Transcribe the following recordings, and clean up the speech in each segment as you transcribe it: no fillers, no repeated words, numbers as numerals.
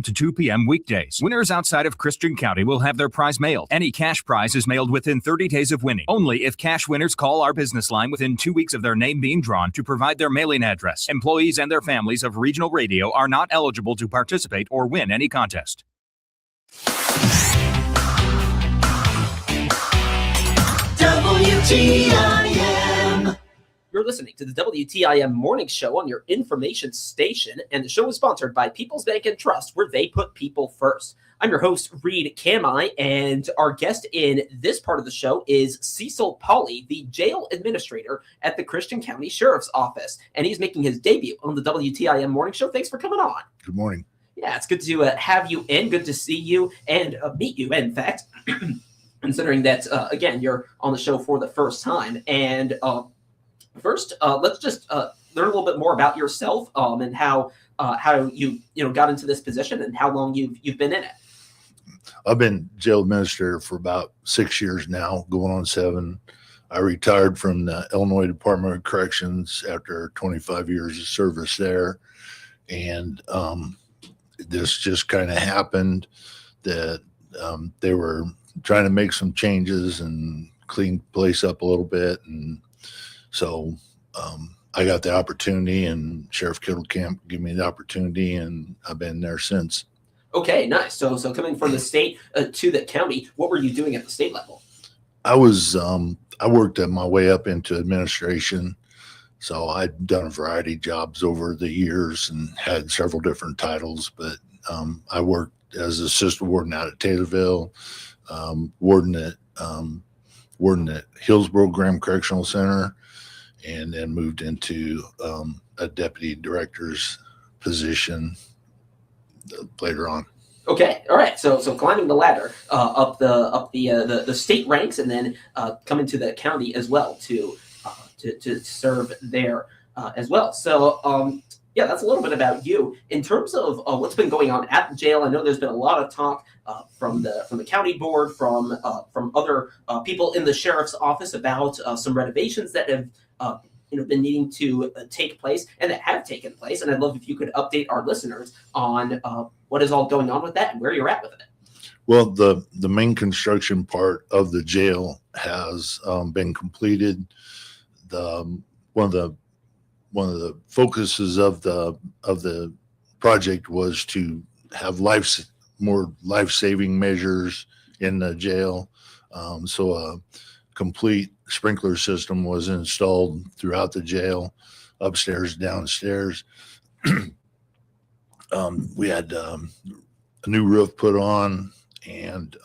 to 2 p.m. weekdays. Winners outside of Christian County will have their prize mailed. Any cash prize is mailed within 30 days of winning. Only if cash winners call our business line within 2 weeks of their name being drawn to provide their mailing address. Employees and their families of regional radio are not eligible to participate or win any contest. WTIM. You're listening to the WTIM Morning Show on your information station, and the show is sponsored by People's Bank and Trust, where they put people first. I'm your host, Reed Kamai, and our guest in this part of the show is Cecil Pauley, the jail administrator at the Christian County Sheriff's Office, and he's making his debut on the WTIM Morning Show. Thanks for coming on. Good morning. Yeah, it's good to have you in. Good to see you and meet you, in fact, considering that, again, you're on the show for the first time. And first, let's just learn a little bit more about yourself and how you got into this position and how long you've been in it. I've been jail administrator for about 6 years now, going on 7. I retired from the Illinois Department of Corrections after 25 years of service there. And this just kind of happened that they were trying to make some changes and clean the place up a little bit. And so I got the opportunity, and Sheriff Kittlecamp gave me the opportunity, and I've been there since. Okay, nice. So coming from the state to the county, what were you doing at the state level? I was I worked my way up into administration. So I'd done a variety of jobs over the years and had several different titles, but I worked as assistant warden out at Taylorville, warden at Hillsborough Graham Correctional Center, and then moved into a deputy director's position later on. Okay, all right. So climbing the ladder up the state ranks, and then coming to the county as well to serve there as well. So yeah, that's a little bit about you. In terms of what's been going on at the jail, I know there's been a lot of talk from the county board, from other people in the sheriff's office about some renovations that have been needing to take place and that have taken place. And I'd love if you could update our listeners on what is all going on with that and where you're at with it. Well, the main construction part of the jail has been completed. One of the focuses of the project was to have more life-saving measures in the jail. So a complete sprinkler system was installed throughout the jail, upstairs, downstairs. We had a new roof put on, and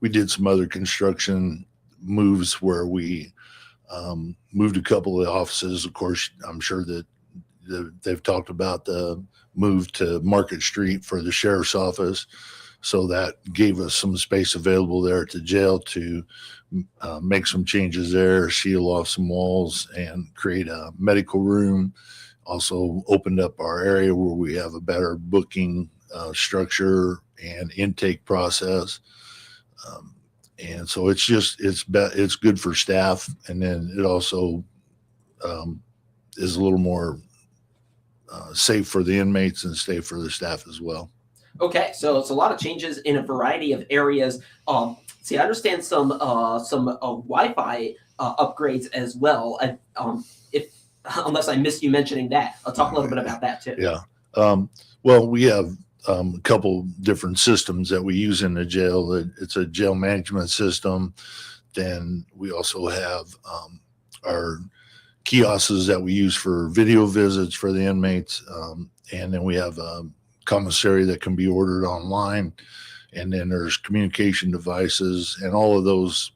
we did some other construction moves where we moved a couple of the offices. Of course, I'm sure that they've talked about the move to Market Street for the sheriff's office. So that gave us some space available there at the jail to make some changes there, seal off some walls, and create a medical room. Also opened up our area where we have a better booking structure and intake process. And so it's good for staff, and then it also is a little more safe for the inmates and safe for the staff as well. Okay, so it's a lot of changes in a variety of areas. I understand some Wi-Fi upgrades as well. Unless I missed you mentioning that, I'll talk a little bit about that too. Yeah. Well, we have a couple different systems that we use in the jail. It's a jail management system. Then we also have our kiosks that we use for video visits for the inmates. And then we have a commissary that can be ordered online. And then there's communication devices, and all of those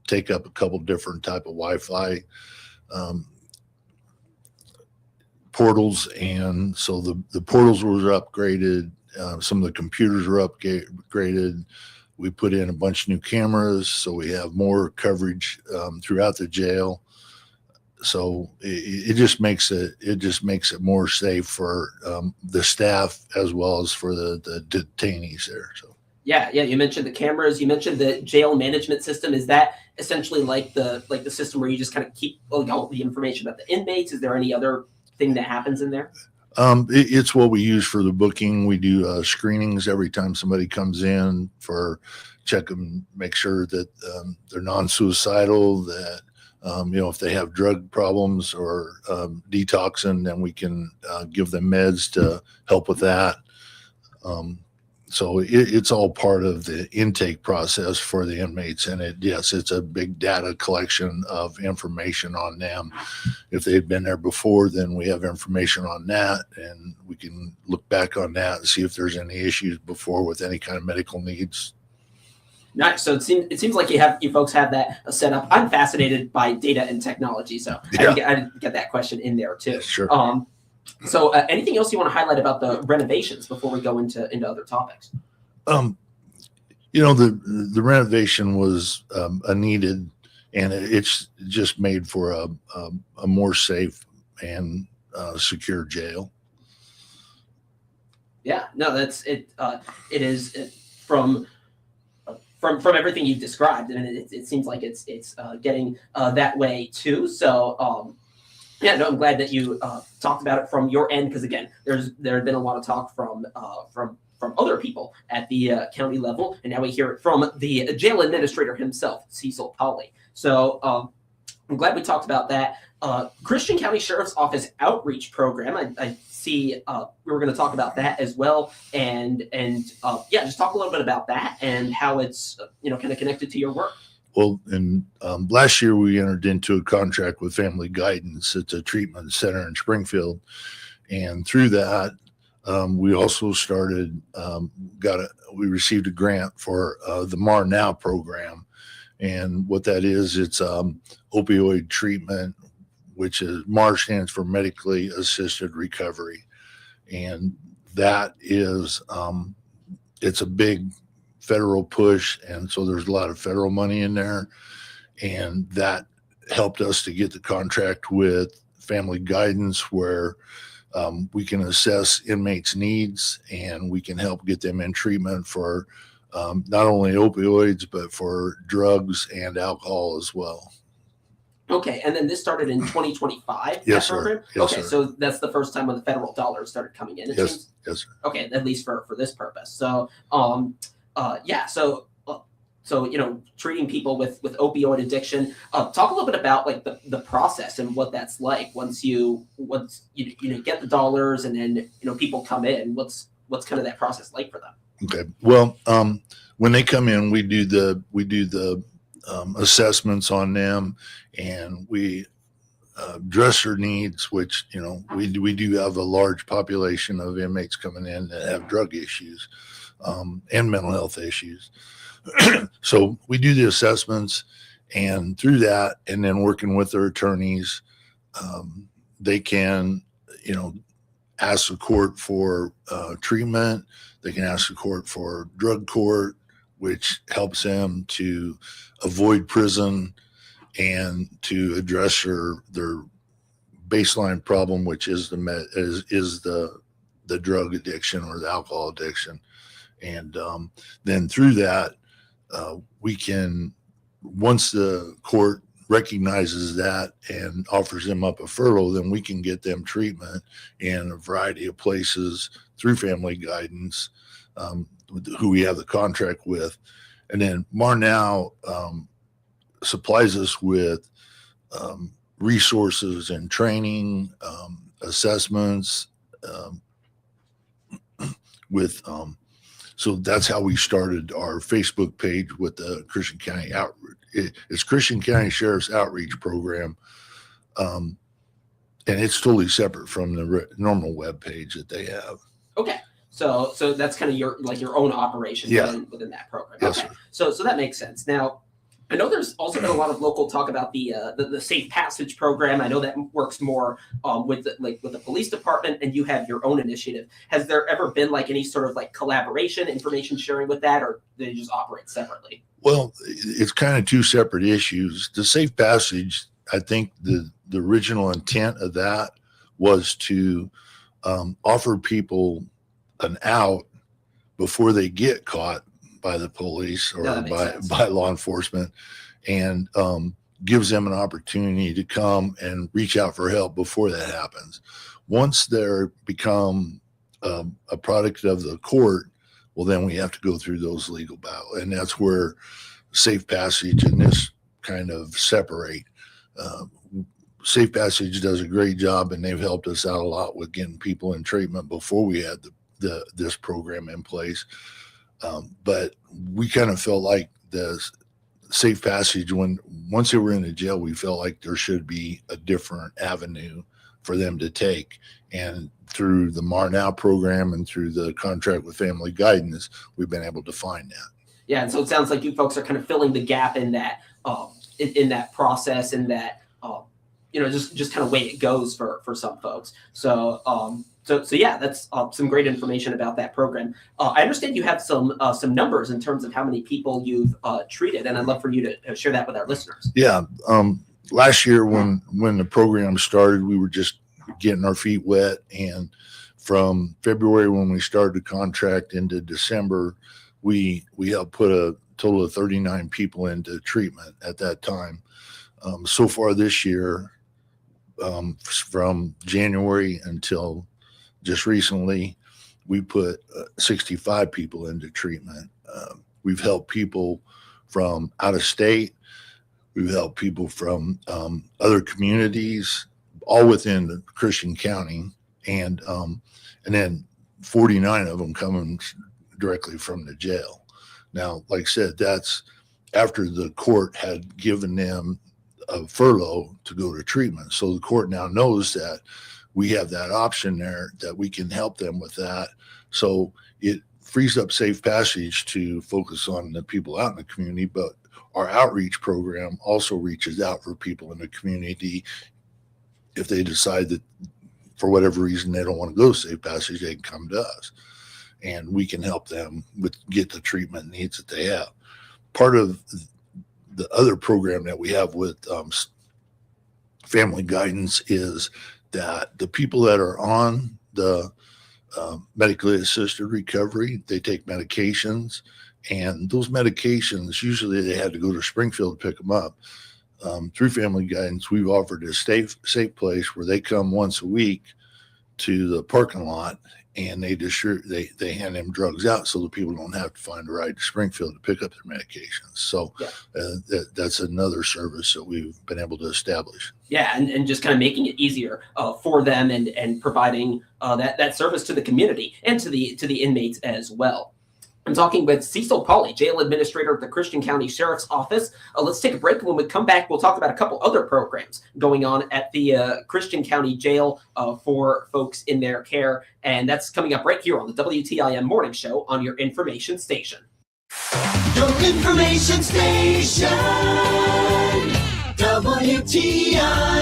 take up a couple different type of Wi-Fi portals. And so the portals were upgraded. Some of the computers were upgraded. We put in a bunch of new cameras, so we have more coverage throughout the jail. So it just makes it more safe for the staff as well as for the detainees there. So yeah, you mentioned the cameras. You mentioned the jail management system. Is that essentially like the system where you just kind of keep all the information about the inmates? Is there any other thing that happens in there? It's what we use for the booking. We do screenings every time somebody comes in for check them, make sure that they're non-suicidal, that if they have drug problems or detoxing, then we can give them meds to help with that. So it's all part of the intake process for the inmates. And it's a big data collection of information on them. If they've been there before, then we have information on that, and we can look back on that and see if there's any issues before with any kind of medical needs. Nice. So it seems like you folks have that set up. I'm fascinated by data and technology, so Yeah. I didn't get that question in there too. Sure. So anything else you want to highlight about the renovations before we go into other topics? The renovation was a needed, and it's just made for a more safe and secure jail. Yeah, no, that's it. It is from everything you've described, and it seems like it's getting that way too. So yeah, no, I'm glad that you talked about it from your end, because again, there had been a lot of talk from other people at the county level, and now we hear it from the jail administrator himself, Cecil Polly. So I'm glad we talked about that. Christian County Sheriff's Office outreach program. I see we were going to talk about that as well, and yeah, just talk a little bit about that and how it's kind of connected to your work. Well, in last year we entered into a contract with Family Guidance. It's a treatment center in Springfield, and through that we also started we received a grant for the MAR Now program, and what that is, it's opioid treatment, which is MAR stands for Medically Assisted Recovery, and that is it's a big federal push, and so there's a lot of federal money in there, and that helped us to get the contract with Family Guidance, where we can assess inmates' needs, and we can help get them in treatment for not only opioids, but for drugs and alcohol as well. Okay, and then this started in 2025. Yes, that program? sir. Yes, okay, sir. so that's the first time when the federal dollars started coming in. Yes, yes, sir. Okay, at least for this purpose. So yeah, so treating people with opioid addiction. Talk a little bit about like the process and what that's like once you get the dollars, and then people come in. What's kind of that process like for them? Okay. Well, when they come in, we do the assessments on them, and we address their needs, which we do have a large population of inmates coming in that have drug issues and mental health issues. So we do the assessments, and through that, and then working with their attorneys, they can ask the court for treatment. They can ask the court for drug court, which helps them to avoid prison and to address their baseline problem, which is the drug addiction or the alcohol addiction. And then through that, we can, once the court recognizes that and offers them up a furlough, then we can get them treatment in a variety of places through Family Guidance, who we have the contract with. And then MAR Now supplies us with resources and training, assessments, so that's how we started our Facebook page with the Christian County Outreach. It's Christian County Sheriff's Outreach Program, and it's totally separate from the normal web page that they have. Okay, so that's kind of your own operation within that program. Yes, okay, sir. So that makes sense. Now, I know there's also been a lot of local talk about the Safe Passage program. I know that works more with the police department, and you have your own initiative. Has there ever been any sort of collaboration, information sharing with that, or do they just operate separately? Well, it's kind of two separate issues. The Safe Passage, I think the original intent of that was to offer people an out before they get caught by the police or by law enforcement, and gives them an opportunity to come and reach out for help before that happens. Once they're become a product of the court, well, then we have to go through those legal battles. And that's where Safe Passage and this kind of separate. Safe Passage does a great job, and they've helped us out a lot with getting people in treatment before we had this program in place. But we kind of felt like the Safe Passage, once they were in the jail, we felt like there should be a different avenue for them to take. And through the MAR Now program and through the contract with Family Guidance, we've been able to find that. Yeah, and so it sounds like you folks are kind of filling the gap in that in that process, and that just kind of way it goes for some folks. So yeah, that's some great information about that program. I understand you have some numbers in terms of how many people you've treated, and I'd love for you to share that with our listeners. Yeah, last year when the program started, we were just getting our feet wet, and from February when we started the contract into December, we helped put a total of 39 people into treatment at that time. So far this year, from January until just recently, we put 65 people into treatment. We've helped people from out of state. We've helped people from other communities, all within the Christian County, and then 49 of them coming directly from the jail. Now, like I said, that's after the court had given them a furlough to go to treatment. So the court now knows that we have that option there, that we can help them with that. So it frees up Safe Passage to focus on the people out in the community, but our outreach program also reaches out for people in the community. If they decide that for whatever reason they don't want to go to Safe Passage, they can come to us, and we can help them get the treatment needs that they have. Part of the other program that we have with Family Guidance is that the people that are on the medically assisted recovery, they take medications, and those medications, usually they had to go to Springfield to pick them up. Through Family Guidance, we've offered a safe place where they come once a week to the parking lot, and they hand them drugs out so that people don't have to find a ride to Springfield to pick up their medications. So that's another service that we've been able to establish. Yeah, and just kind of making it easier for them, and providing that service to the community and to the inmates as well. I'm talking with Cecil Pauley, jail administrator at the Christian County Sheriff's Office. Let's take a break. When we come back, we'll talk about a couple other programs going on at the Christian County Jail for folks in their care. And that's coming up right here on the WTIM Morning Show on your information station. Your information station, WTIM.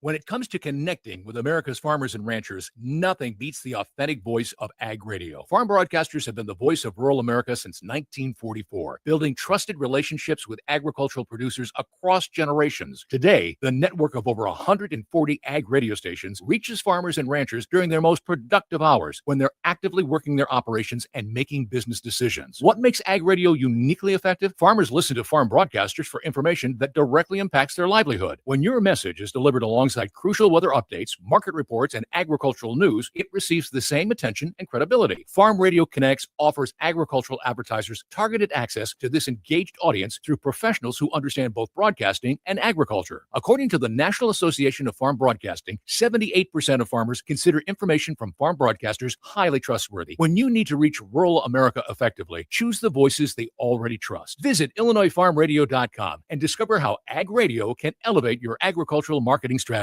When it comes to connecting with America's farmers and ranchers, nothing beats the authentic voice of Ag Radio. Farm broadcasters have been the voice of rural America since 1944, building trusted relationships with agricultural producers across generations. Today, the network of over 140 Ag radio stations reaches farmers and ranchers during their most productive hours, when they're actively working their operations and making business decisions. What makes Ag Radio uniquely effective? Farmers listen to farm broadcasters for information that directly impacts their livelihood. When your message is delivered alongside crucial weather updates, market reports, and agricultural news, it receives the same attention and credibility. Farm Radio Connects offers agricultural advertisers targeted access to this engaged audience through professionals who understand both broadcasting and agriculture. According to the National Association of Farm Broadcasting, 78% of farmers consider information from farm broadcasters highly trustworthy. When you need to reach rural America effectively, choose the voices they already trust. Visit IllinoisFarmRadio.com and discover how Ag Radio can elevate your agricultural marketing strategy.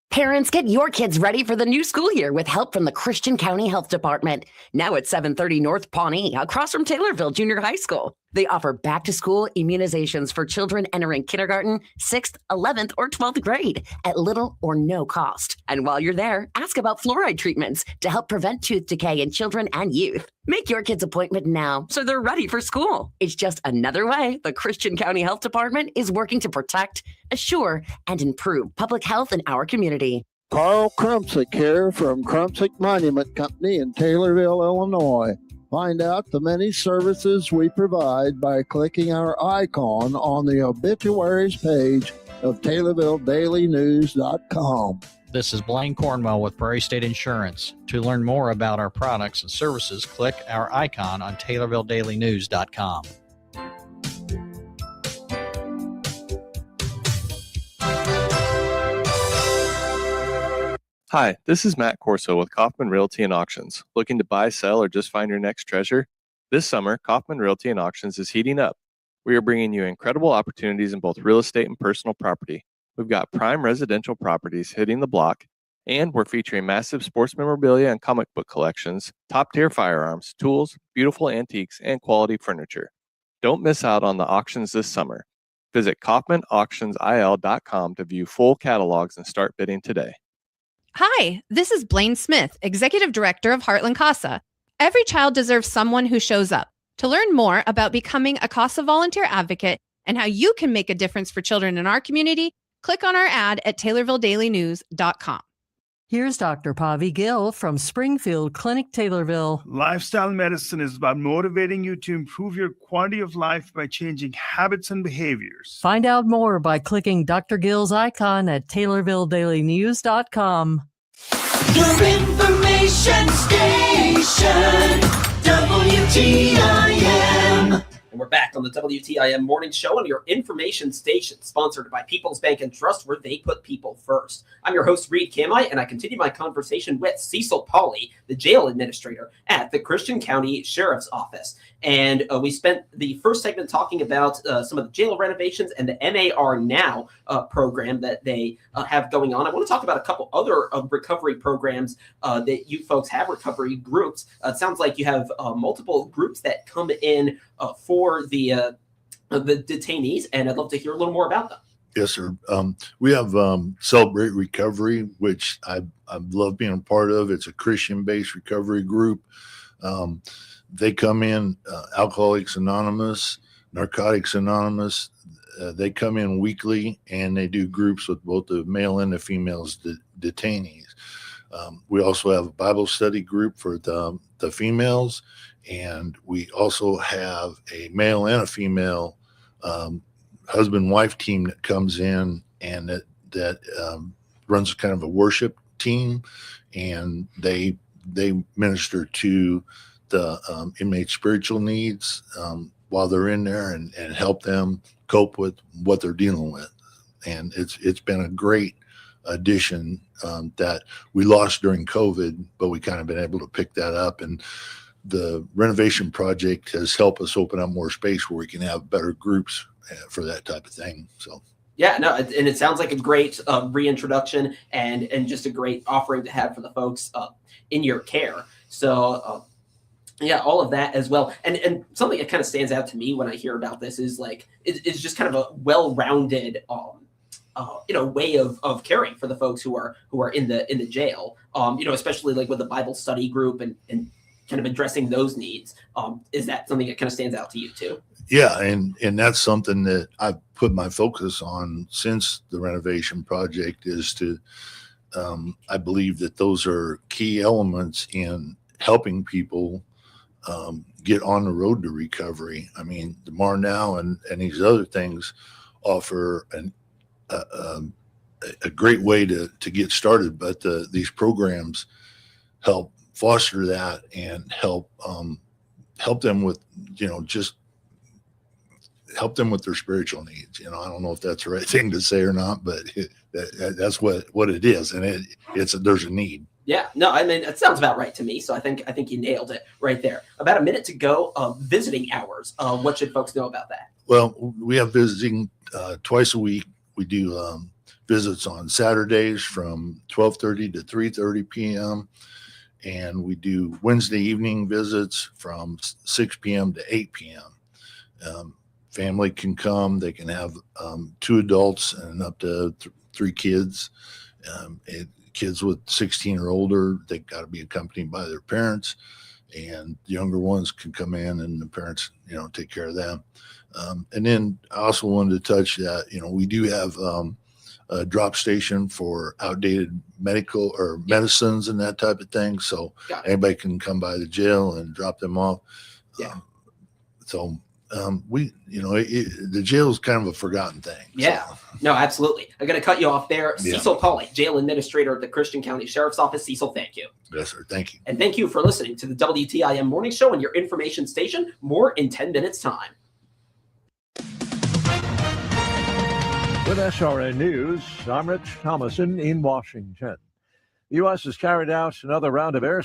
Parents, get your kids ready for the new school year with help from the Christian County Health Department. Now at 730 North Pawnee, across from Taylorville Junior High School. They offer back-to-school immunizations for children entering kindergarten, 6th, 11th, or 12th grade at little or no cost. And while you're there, ask about fluoride treatments to help prevent tooth decay in children and youth. Make your kid's appointment now so they're ready for school. It's just another way the Christian County Health Department is working to protect, assure, and improve public health in our community. Carl Krumsick here from Krumsick Monument Company in Taylorville, Illinois. Find out the many services we provide by clicking our icon on the obituaries page of TaylorvilleDailyNews.com. This is Blaine Cornwell with Prairie State Insurance. To learn more about our products and services, click our icon on TaylorvilleDailyNews.com. Hi, this is Matt Corso with Kaufman Realty and Auctions. Looking to buy, sell, or just find your next treasure? This summer, Kaufman Realty and Auctions is heating up. We are bringing you incredible opportunities in both real estate and personal property. We've got prime residential properties hitting the block, and we're featuring massive sports memorabilia and comic book collections, top-tier firearms, tools, beautiful antiques, and quality furniture. Don't miss out on the auctions this summer. Visit KaufmanAuctionsil.com to view full catalogs and start bidding today. Hi, this is Blaine Smith, Executive Director of Heartland CASA. Every child deserves someone who shows up. To learn more about becoming a CASA volunteer advocate and how you can make a difference for children in our community, click on our ad at TaylorvilleDailyNews.com. Here's Dr. Pavi Gill from Springfield Clinic, Taylorville. Lifestyle medicine is about motivating you to improve your quality of life by changing habits and behaviors. Find out more by clicking Dr. Gill's icon at TaylorvilleDailyNews.com. Your information station, WTIM. And we're back on the WTIM Morning Show on your information station, sponsored by People's Bank and Trust, where they put people first. I'm your host, Reed Kamai, and I continue my conversation with Cecil Pauley, the jail administrator at the Christian County Sheriff's Office. And we spent the first segment talking about some of the jail renovations and the NAR Now program that they have going on. I want to talk about a couple other recovery programs that you folks have, recovery groups. It sounds like you have multiple groups that come in for the detainees, and I'd love to hear a little more about them. Yes, sir. We have Celebrate Recovery, which I love being a part of. It's a Christian-based recovery group. They come in, Alcoholics Anonymous, Narcotics Anonymous. They come in weekly, and they do groups with both the male and the females detainees. We also have a Bible study group for the females, and we also have a male and a female husband-wife team that comes in, and that runs kind of a worship team, and they minister to the inmates' spiritual needs while they're in there, and help them cope with what they're dealing with. And it's been a great addition that we lost during COVID, but we kind of been able to pick that up. And the renovation project has helped us open up more space where we can have better groups for that type of thing. So. Yeah, no, and it sounds like a great reintroduction and just a great offering to have for the folks in your care. So, yeah, all of that as well. And something that kind of stands out to me when I hear about this is like it's just kind of a well-rounded way of caring for the folks who are in the jail. Especially like with the Bible study group and kind of addressing those needs. Is that something that kind of stands out to you too? Yeah, and that's something that I've put my focus on since the renovation project is to I believe that those are key elements in helping people get on the road to recovery. I mean, the Mar Now and these other things offer a great way to get started, but these programs help foster that and help them with, just help them with their spiritual needs. I don't know if that's the right thing to say or not, but that's what it is. And there's a need. Yeah, no, I mean, it sounds about right to me. So I think you nailed it right there. About a minute to go. Visiting hours. What should folks know about that? Well, we have visiting twice a week. We do visits on Saturdays from 12:30 to 3:30 p.m. And we do Wednesday evening visits from 6 p.m. to 8 p.m. Family can come. They can have 2 adults and up to 3 kids. Kids with 16 or older, they got to be accompanied by their parents, and the younger ones can come in and the parents, take care of them. And then I also wanted to touch that, we do have drop station for outdated medical or medicines and that type of thing. So anybody can come by the jail and drop them off. Yeah. The jail is kind of a forgotten thing. Yeah. So. No, absolutely. I'm going to cut you off there. Yeah. Cecil Pauly, Jail Administrator at the Christian County Sheriff's Office. Cecil, thank you. Yes, sir. Thank you. And thank you for listening to the WTIM Morning Show and your information station. More in 10 minutes time. With SRN News, I'm Rich Thomason in Washington. The U.S. has carried out another round of air